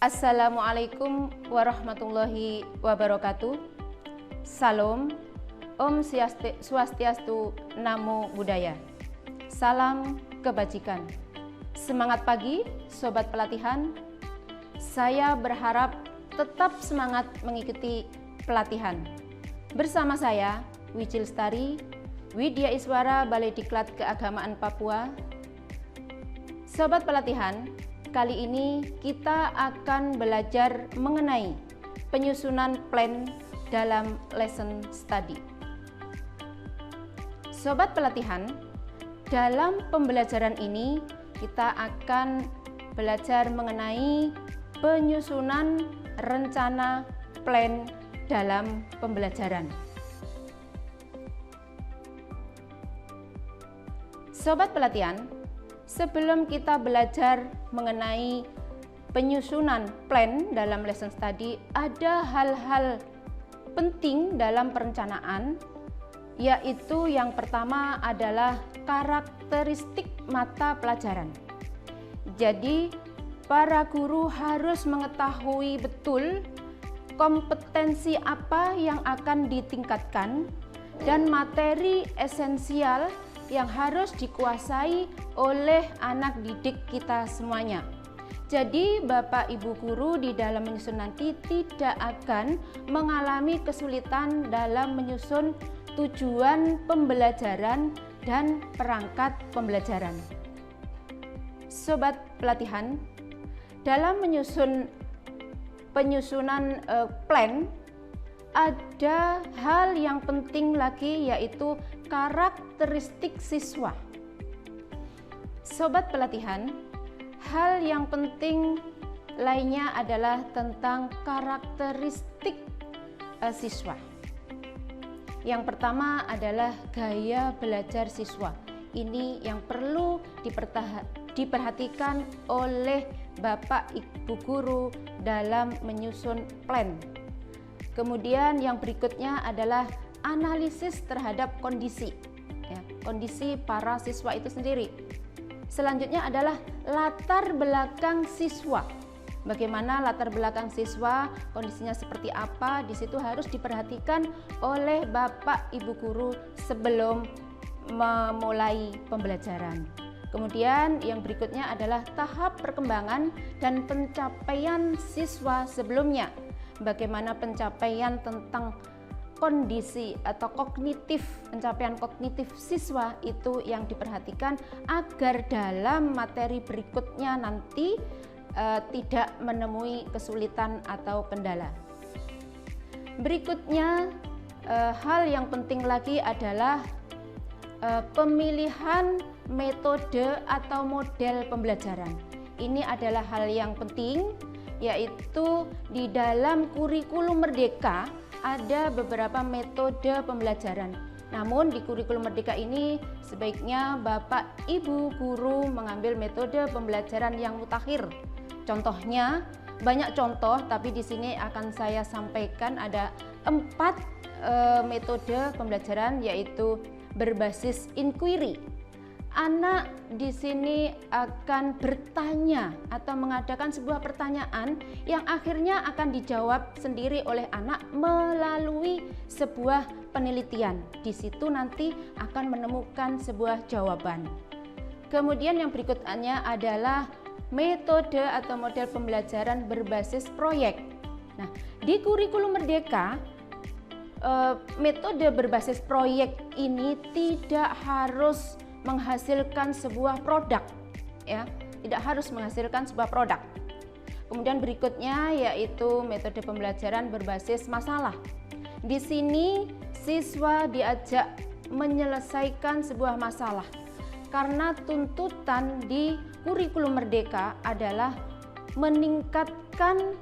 Assalamualaikum warahmatullahi wabarakatuh. Salam, Om Swastiastu, Namo Buddhaya. Salam kebajikan. Semangat pagi, Sobat Pelatihan. Saya berharap tetap semangat mengikuti pelatihan. Bersama saya, Wijil Lestari, Widya Iswara, Balai Diklat Keagamaan Papua. Sobat Pelatihan, kali ini kita akan belajar mengenai penyusunan plan dalam lesson study. Sobat Pelatihan, dalam pembelajaran ini kita akan belajar mengenai penyusunan rencana plan dalam pembelajaran. Sobat Pelatihan, sebelum kita belajar mengenai penyusunan plan dalam lesson study, ada hal-hal penting dalam perencanaan, yaitu yang pertama adalah karakteristik mata pelajaran. Jadi, para guru harus mengetahui betul kompetensi apa yang akan ditingkatkan dan materi esensial yang harus dikuasai oleh anak didik kita semuanya. Jadi Bapak Ibu guru di dalam menyusun nanti tidak akan mengalami kesulitan dalam menyusun tujuan pembelajaran dan perangkat pembelajaran. Sobat Pelatihan, dalam penyusunan plan ada hal yang penting lagi, yaitu karakteristik siswa. Sobat Pelatihan, hal yang penting lainnya adalah tentang karakteristik siswa. Yang pertama adalah gaya belajar siswa. Ini yang perlu diperhatikan oleh Bapak Ibu guru dalam menyusun plan. Kemudian yang berikutnya adalah analisis terhadap kondisi para siswa itu sendiri. Selanjutnya adalah latar belakang siswa. Bagaimana latar belakang siswa, kondisinya seperti apa, di situ harus diperhatikan oleh Bapak Ibu guru sebelum memulai pembelajaran. Kemudian yang berikutnya adalah tahap perkembangan dan pencapaian siswa sebelumnya. Bagaimana pencapaian tentang kondisi atau pencapaian kognitif siswa itu yang diperhatikan agar dalam materi berikutnya nanti tidak menemui kesulitan atau kendala. Berikutnya hal yang penting lagi adalah pemilihan metode atau model pembelajaran. Ini adalah hal yang penting, yaitu di dalam kurikulum Merdeka ada beberapa metode pembelajaran. Namun di kurikulum Merdeka ini sebaiknya Bapak Ibu guru mengambil metode pembelajaran yang mutakhir. Contohnya, banyak contoh, tapi di sini akan saya sampaikan ada 4 metode pembelajaran, yaitu berbasis inquiry. Anak di sini akan bertanya atau mengadakan sebuah pertanyaan yang akhirnya akan dijawab sendiri oleh anak melalui sebuah penelitian. Di situ nanti akan menemukan sebuah jawaban. Kemudian yang berikutnya adalah metode atau model pembelajaran berbasis proyek. Nah, di kurikulum Merdeka metode berbasis proyek ini tidak harus menghasilkan sebuah produk, tidak harus menghasilkan sebuah produk. Kemudian berikutnya yaitu metode pembelajaran berbasis masalah. Di sini siswa diajak menyelesaikan sebuah masalah karena tuntutan di kurikulum Merdeka adalah meningkatkan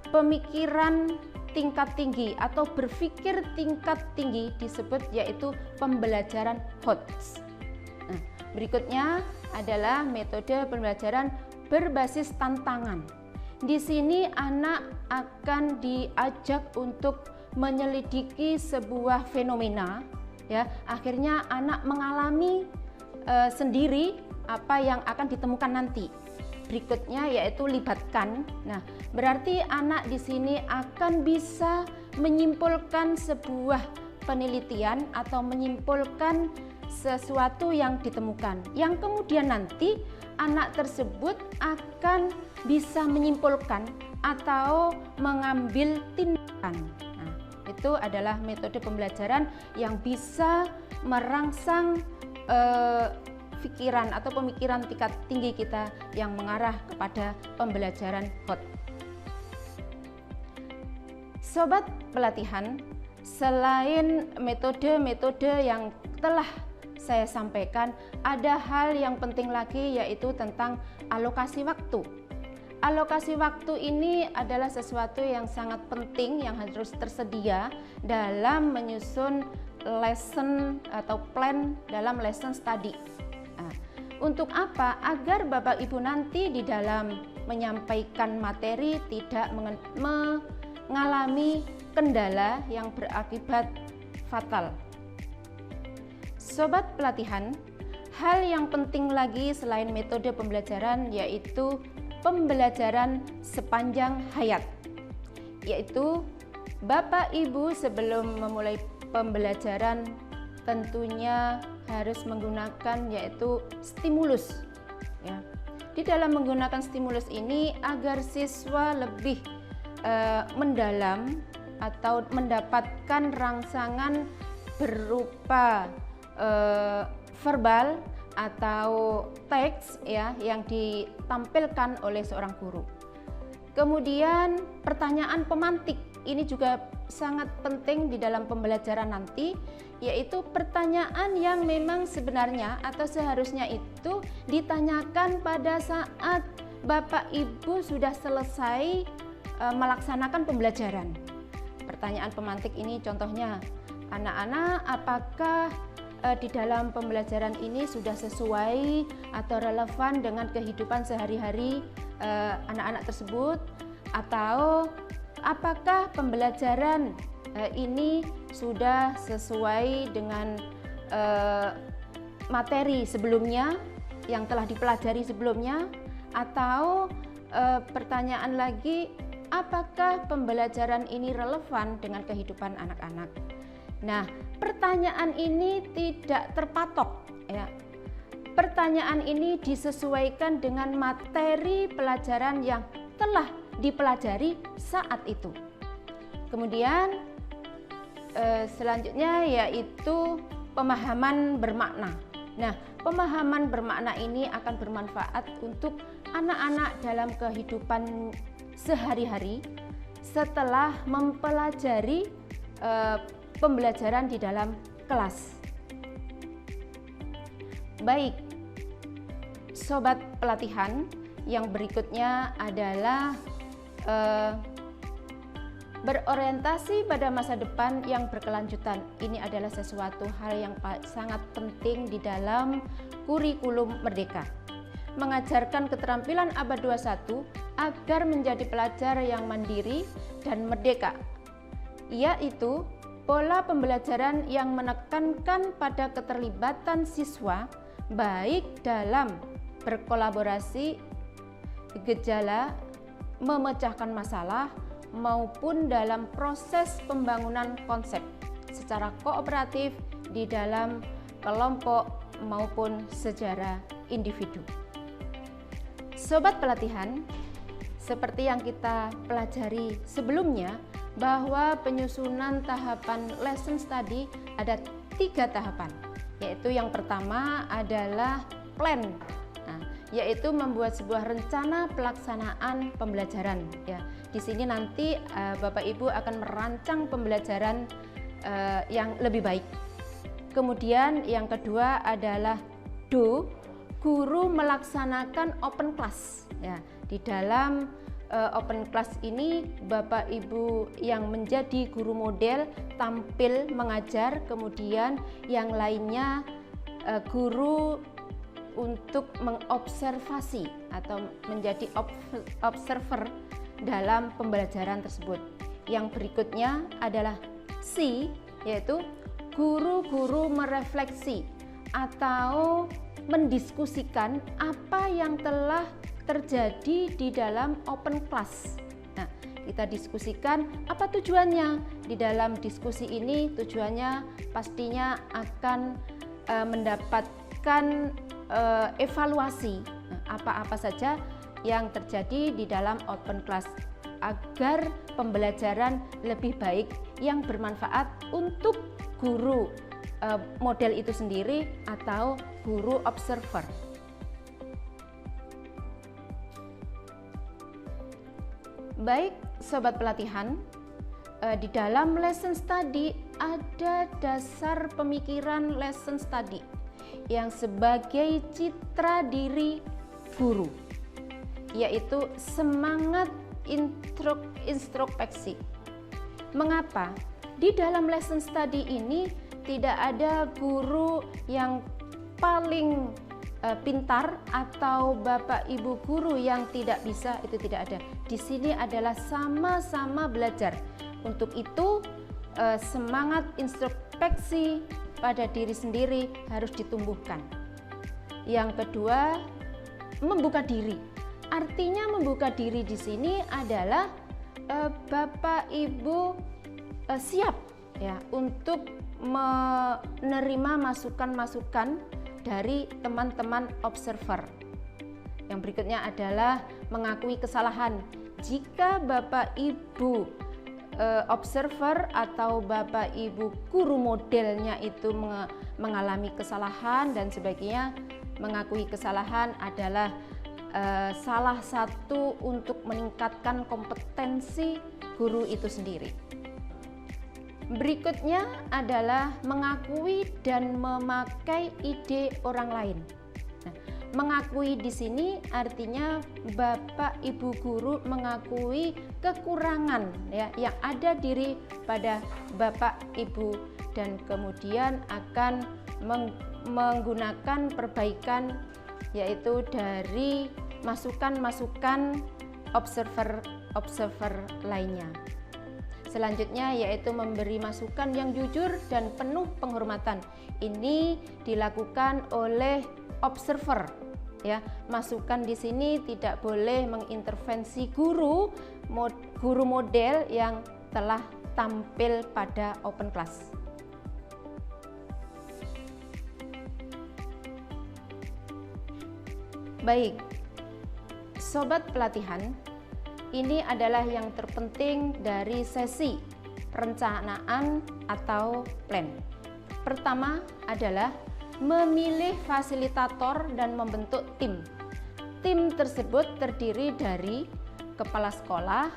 pemikiran tingkat tinggi atau berpikir tingkat tinggi, disebut yaitu pembelajaran HOTS. Nah, berikutnya adalah metode pembelajaran berbasis tantangan. Di sini anak akan diajak untuk menyelidiki sebuah fenomena, akhirnya anak mengalami sendiri apa yang akan ditemukan nanti. berikutnya yaitu libatkan. Nah, berarti anak di sini akan bisa menyimpulkan sebuah penelitian atau menyimpulkan sesuatu yang ditemukan, yang kemudian nanti anak tersebut akan bisa menyimpulkan atau mengambil tindakan. Nah, itu adalah metode pembelajaran yang bisa merangsang pikiran atau pemikiran tingkat tinggi kita yang mengarah kepada pembelajaran HOT. Sobat pelatihan, selain metode-metode yang telah saya sampaikan, ada hal yang penting lagi, yaitu tentang alokasi waktu. Alokasi waktu ini adalah sesuatu yang sangat penting yang harus tersedia dalam menyusun lesson atau plan dalam lesson study. Nah, untuk apa? Agar Bapak Ibu nanti di dalam menyampaikan materi tidak mengalami kendala yang berakibat fatal. Sobat pelatihan, hal yang penting lagi selain metode pembelajaran yaitu pembelajaran sepanjang hayat. Yaitu Bapak Ibu sebelum memulai pembelajaran tentunya harus menggunakan yaitu stimulus. Ya. Di dalam menggunakan stimulus ini agar siswa lebih mendalam atau mendapatkan rangsangan berupa verbal atau teks ya yang ditampilkan oleh seorang guru. Kemudian pertanyaan pemantik ini juga sangat penting di dalam pembelajaran nanti, yaitu pertanyaan yang memang sebenarnya atau seharusnya itu ditanyakan pada saat Bapak Ibu sudah selesai melaksanakan pembelajaran. Pertanyaan pemantik ini contohnya, anak-anak apakah di dalam pembelajaran ini sudah sesuai atau relevan dengan kehidupan sehari-hari anak-anak tersebut, atau apakah pembelajaran ini sudah sesuai dengan materi sebelumnya yang telah dipelajari sebelumnya, atau pertanyaan lagi, apakah pembelajaran ini relevan dengan kehidupan anak-anak. Nah, pertanyaan ini tidak terpatok ya. Pertanyaan ini disesuaikan dengan materi pelajaran yang telah dipelajari saat itu. Kemudian selanjutnya yaitu pemahaman bermakna. Nah, pemahaman bermakna ini akan bermanfaat untuk anak-anak dalam kehidupan sehari-hari setelah mempelajari pembelajaran di dalam kelas. Baik, sobat pelatihan, yang berikutnya adalah berorientasi pada masa depan yang berkelanjutan. Ini adalah sesuatu hal yang sangat penting di dalam kurikulum Merdeka. Mengajarkan keterampilan abad 21 agar menjadi pelajar yang mandiri dan merdeka, yaitu pola pembelajaran yang menekankan pada keterlibatan siswa baik dalam berkolaborasi, gejala, memecahkan masalah, maupun dalam proses pembangunan konsep secara kooperatif di dalam kelompok maupun secara individu. Sobat pelatihan, seperti yang kita pelajari sebelumnya, bahwa penyusunan tahapan lesson study ada 3 tahapan, yaitu yang pertama adalah plan, yaitu membuat sebuah rencana pelaksanaan pembelajaran. Ya, di sini nanti Bapak Ibu akan merancang pembelajaran yang lebih baik. Kemudian yang kedua adalah guru melaksanakan open class. Ya, di dalam open class ini Bapak Ibu yang menjadi guru model tampil mengajar, kemudian yang lainnya guru untuk mengobservasi atau menjadi observer dalam pembelajaran tersebut. Yang berikutnya adalah C, yaitu guru-guru merefleksi atau mendiskusikan apa yang telah terjadi di dalam open class. Nah, kita diskusikan apa tujuannya. Di dalam diskusi ini tujuannya pastinya akan mendapatkan evaluasi apa-apa saja yang terjadi di dalam open class agar pembelajaran lebih baik yang bermanfaat untuk guru model itu sendiri atau guru observer. Baik, sobat pelatihan, di dalam lesson study ada dasar pemikiran lesson study yang sebagai citra diri guru, yaitu semangat introspeksi. Mengapa? Di dalam lesson study ini tidak ada guru yang paling pintar atau bapak ibu guru yang tidak bisa, itu tidak ada. Di sini adalah sama-sama belajar. Untuk itu semangat introspeksi pada diri sendiri harus ditumbuhkan. Yang kedua, membuka diri. Artinya membuka diri di sini adalah bapak ibu siap ya untuk menerima masukan-masukan dari teman-teman observer. Yang berikutnya adalah mengakui kesalahan. Jika bapak ibu observer atau bapak ibu guru modelnya itu mengalami kesalahan dan sebagainya, mengakui kesalahan adalah salah satu untuk meningkatkan kompetensi guru itu sendiri. Berikutnya adalah mengakui dan memakai ide orang lain. Nah, mengakui di sini artinya bapak ibu guru mengakui kekurangan ya yang ada diri pada bapak ibu dan kemudian akan menggunakan perbaikan yaitu dari masukan-masukan observer lainnya. Selanjutnya yaitu memberi masukan yang jujur dan penuh penghormatan. Ini dilakukan oleh observer ya. Masukan di sini tidak boleh mengintervensi guru model yang telah tampil pada open class. Baik, sobat pelatihan, ini adalah yang terpenting dari sesi perencanaan atau plan. Pertama adalah memilih fasilitator dan membentuk tim. Tim tersebut terdiri dari kepala sekolah,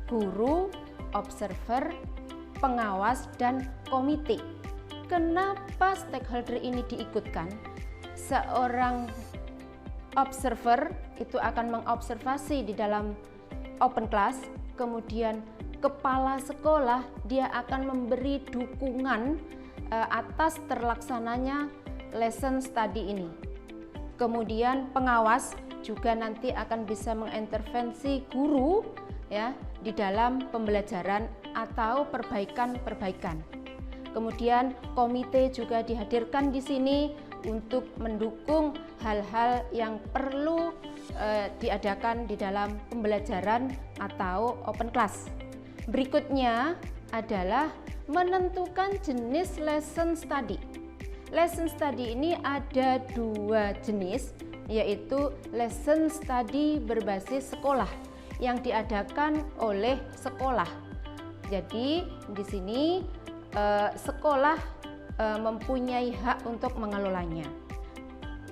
guru, observer, pengawas, dan komite. Kenapa stakeholder ini diikutkan? Seorang observer itu akan mengobservasi di dalam open class, kemudian kepala sekolah dia akan memberi dukungan atas terlaksananya lesson study ini. Kemudian pengawas juga nanti akan bisa mengintervensi guru ya di dalam pembelajaran atau perbaikan-perbaikan. Kemudian komite juga dihadirkan di sini untuk mendukung hal-hal yang perlu diadakan di dalam pembelajaran atau open class. Berikutnya adalah menentukan jenis lesson study. Lesson study ini ada dua jenis, yaitu lesson study berbasis sekolah yang diadakan oleh sekolah. Jadi di sini sekolah mempunyai hak untuk mengelolanya.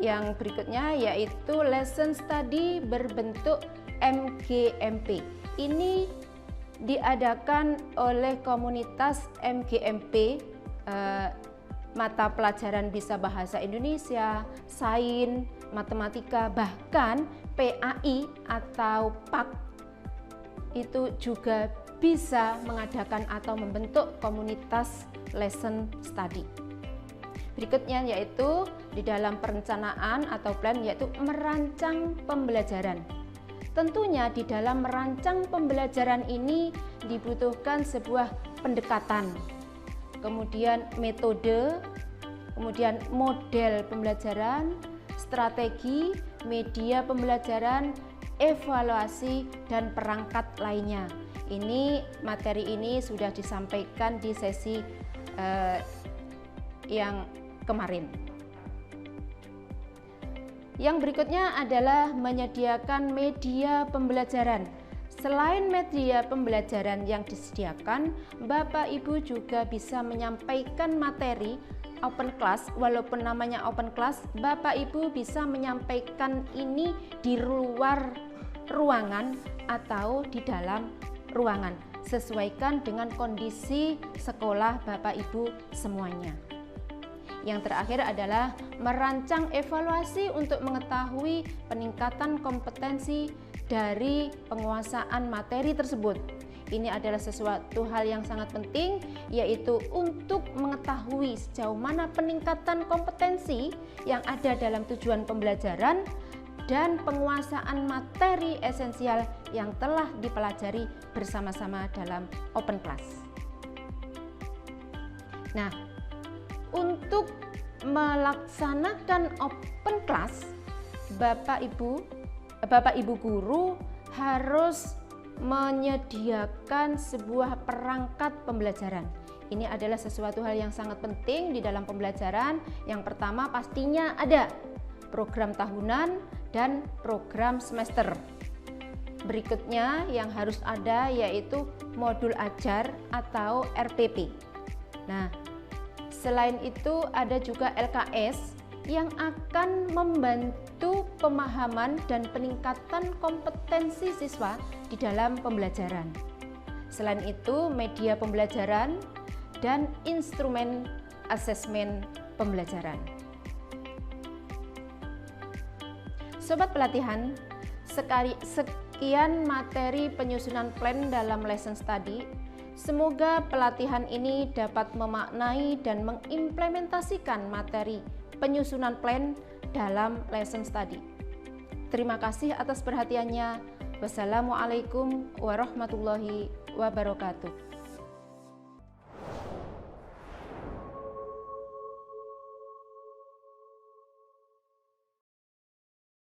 Yang berikutnya yaitu lesson study berbentuk MGMP. Ini diadakan oleh komunitas MGMP, mata pelajaran bisa bahasa Indonesia, sains, matematika, bahkan PAI atau PAK itu juga bisa mengadakan atau membentuk komunitas lesson study. Berikutnya yaitu di dalam perencanaan atau plan yaitu merancang pembelajaran. Tentunya di dalam merancang pembelajaran ini dibutuhkan sebuah pendekatan, kemudian metode, kemudian model pembelajaran, strategi, media pembelajaran, evaluasi, dan perangkat lainnya. Materi ini sudah disampaikan di sesi yang kemarin. Yang berikutnya adalah menyediakan media pembelajaran. Selain media pembelajaran yang disediakan, Bapak Ibu juga bisa menyampaikan materi open class. Walaupun namanya open class, Bapak Ibu bisa menyampaikan ini di luar ruangan atau di dalam ruangan. Sesuaikan dengan kondisi sekolah Bapak Ibu semuanya. Yang terakhir adalah merancang evaluasi untuk mengetahui peningkatan kompetensi dari penguasaan materi tersebut. Ini adalah sesuatu hal yang sangat penting, yaitu untuk mengetahui sejauh mana peningkatan kompetensi yang ada dalam tujuan pembelajaran dan penguasaan materi esensial yang telah dipelajari bersama-sama dalam open class. Nah, untuk melaksanakan open class, Bapak Ibu guru harus menyediakan sebuah perangkat pembelajaran. Ini adalah sesuatu hal yang sangat penting di dalam pembelajaran. Yang pertama pastinya ada program tahunan dan program semester. Berikutnya yang harus ada yaitu modul ajar atau RPP. Nah, selain itu ada juga LKS yang akan membantu pemahaman dan peningkatan kompetensi siswa di dalam pembelajaran. Selain itu, media pembelajaran dan instrumen asesmen pembelajaran. Sobat pelatihan, sekian materi penyusunan plan dalam lesson study. Semoga pelatihan ini dapat memaknai dan mengimplementasikan materi penyusunan plan dalam lesson study. Terima kasih atas perhatiannya. Wassalamualaikum warahmatullahi wabarakatuh.